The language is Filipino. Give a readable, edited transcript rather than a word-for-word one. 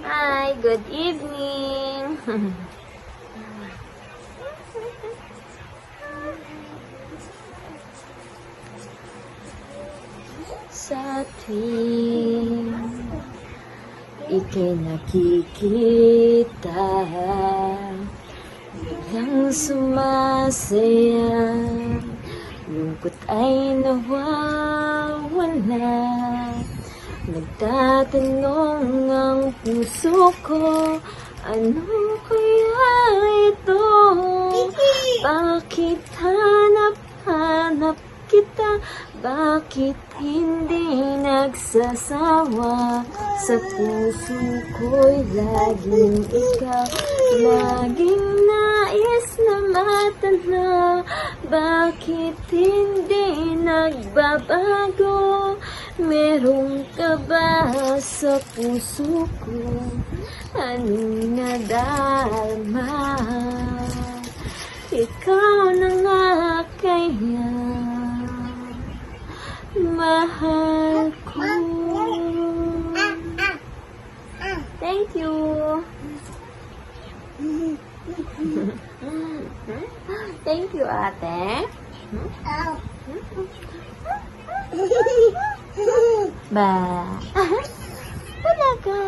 Hi, good evening. Sa tuwing ika'y nakikita, biglang sumasaya, lungkot ay nawawala. Nagtatanong ang puso ko, ano kaya ito? Bakit hanap-hanap kita? Bakit hindi nagsasawa? Sa puso ko'y laging ikaw, laging nais na matana. Bakit hindi nagbabago? Meron ka ba sa puso ko? Anong nadarama? Ikaw na nga kaya mahal ko. Thank you. Thank you, ate. Ba. Talaga.